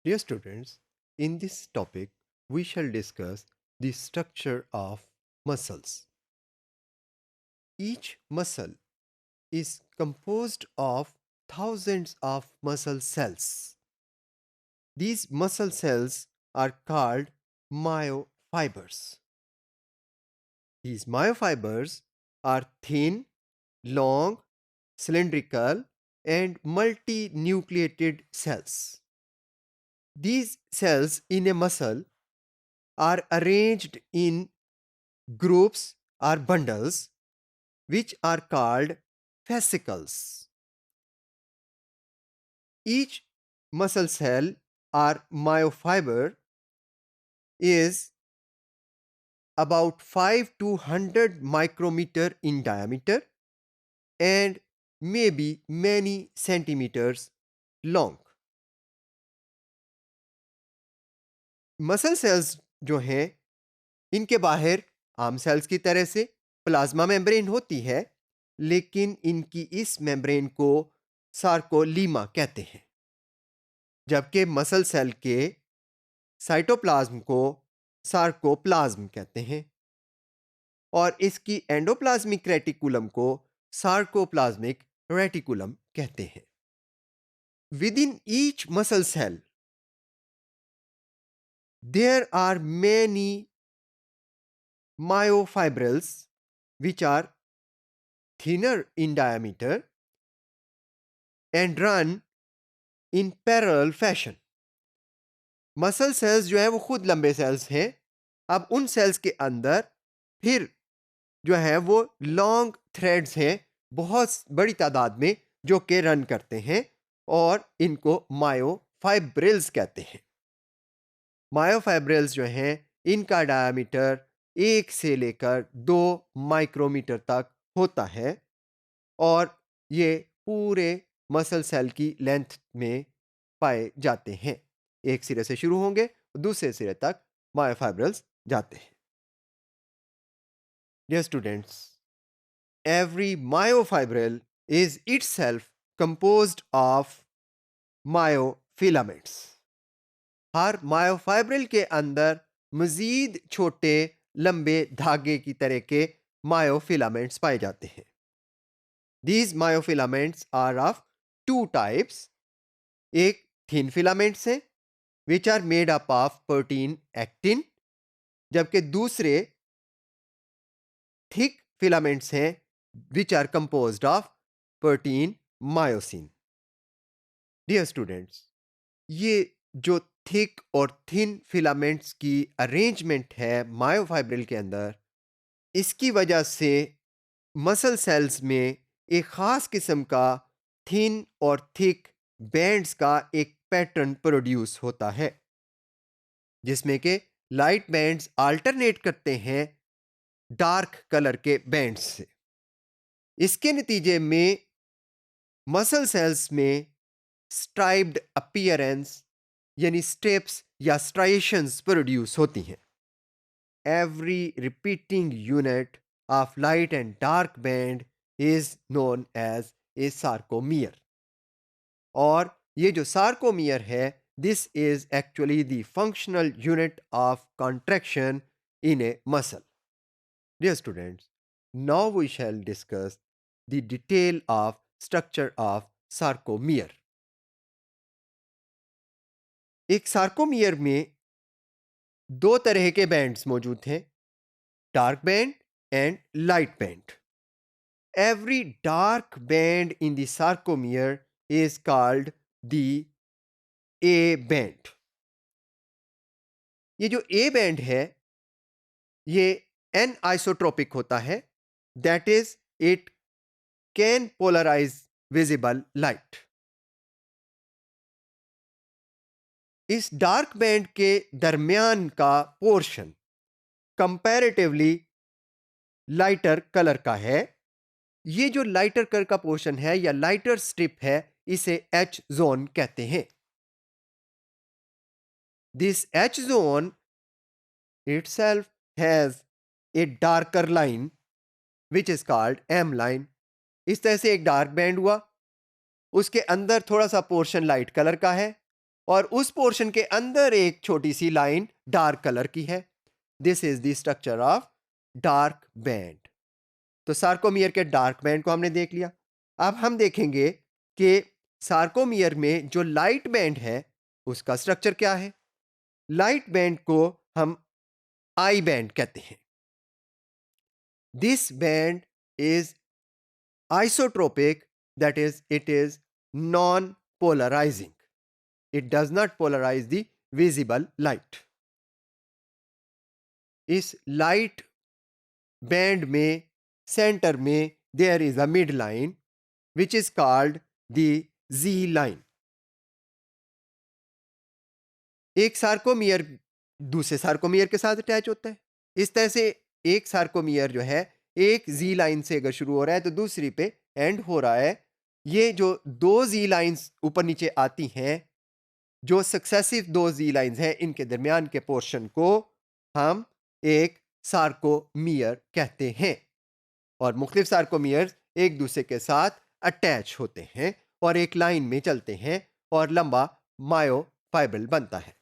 Dear students, in this topic, we shall discuss the structure of muscles. Each muscle is composed of thousands of muscle cells. These muscle cells are called myofibers. These myofibers are thin, long, cylindrical, and multinucleated cells. These cells in a muscle are arranged in groups or bundles which are called fascicles. Each muscle cell or myofiber is about 5 to 100 micrometer in diameter and maybe many centimeters long. Muscle cells जो हैं इनके बाहर आम sales की तरह से plasma membrane होती है, लेकिन इनकी इस मेम्ब्रेन को सार्कोलीमा कहते हैं, जबकि मसल सेल के साइटोप्लाज्म को सार्कोप्लाज्म कहते हैं और इसकी एंडोप्लाज्मिक रेटिकुलम को सार्कोप्लाज्मिक रेटिकुलम कहते हैं. Within each muscle cell there are many myofibrils which are thinner in diameter and run in parallel fashion. Muscle cells जो है वो खुद लंबे सेल्स हैं. अब उन सेल्स के अंदर फिर जो है वो लॉन्ग थ्रेड्स हैं बहुत बड़ी तादाद में जो कि रन करते हैं और इनको मायोफाइब्रिल्स कहते हैं. मायोफाइब्रिल्स जो हैं इनका डायमीटर 1 से लेकर 2 माइक्रोमीटर तक होता है और ये पूरे मसल सेल की लेंथ में पाए जाते हैं. एक सिरे से शुरू होंगे दूसरे सिरे तक मायोफाइब्रिल्स जाते हैं. Dear students, every myofibril is itself composed of myofilaments. Her myofibril के अंदर मजीद छोटे लंबे धागे की तरह के मायोफिलामेंट्स पाए जाते हैं. These myofilaments are of two types. एक थिन फिलामेंट्स हैं which are made up of protein actin, जबकि दूसरे थिक फिलामेंट्स हैं which are composed of protein myosin. Dear students, ये जो थिक और थिन फिलामेंट्स की अरेंजमेंट है मायोफाइब्रिल के अंदर, इसकी वजह से मसल सेल्स में एक ख़ास किस्म का थिन और थिक बैंड्स का एक पैटर्न प्रोड्यूस होता है, जिसमें के लाइट बैंड्स अल्टरनेट करते हैं डार्क कलर के बैंड्स से. इसके नतीजे में मसल सेल्स में स्ट्राइप्ड अपीयरेंस यानी स्टेप्स या स्ट्राइएशंस प्रोड्यूस होती हैं. Every repeating unit of light and dark band is known as a sarcomere. और ये जो सार्कोमियर है, this is actually the functional unit of contraction in a muscle. Dear students, now we shall discuss the detail of structure of sarcomere. एक sarcomere में दो तरह के bands मौजूद हैं, dark band and light band. Every dark band in the sarcomere is called the A band. ये जो A band है ये anisotrophic होता है. That is, it can polarize visible light. इस डार्क बैंड के दरमियान का पोर्शन कंपैरेटिवली लाइटर कलर का है. ये जो लाइटर कलर का पोर्शन है या लाइटर स्ट्रिप है, इसे एच जोन कहते हैं. This H zone itself has a darker line which is called M line. इस तरह से एक डार्क बैंड हुआ, उसके अंदर थोड़ा सा पोर्शन लाइट कलर का है और उस पोर्शन के अंदर एक छोटी सी लाइन डार्क कलर की है। This is the structure of dark band. तो सार्कोमियर के डार्क बैंड को हमने देख लिया। अब हम देखेंगे कि सार्कोमियर में जो लाइट बैंड है उसका स्ट्रक्चर क्या है। लाइट बैंड को हम आई बैंड कहते हैं। This band is isotropic, that is, it is non-polarizing. It does not polarize the visible light. इस लाइट बैंड में सेंटर में there is a mid line which is called the Z line. एक sarcomere दूसरे sarcomere के साथ attach होता है। इस तरह से एक सार्कोमियर जो है एक जी लाइन से अगर शुरू हो रहा है तो दूसरी पे एंड हो रहा है। ये जो दो जी लाइंस ऊपर नीचे आती हैं, जो सक्सेसिव दो जी लाइंस हैं, इनके दरमियान के पोर्शन को हम एक सार्कोमियर कहते हैं। और मुख्तलिफ सार्कोमियर एक दूसरे के साथ अटैच होते हैं और एक लाइन में चलते हैं और लंबा मायोफाइब्रल बनता है।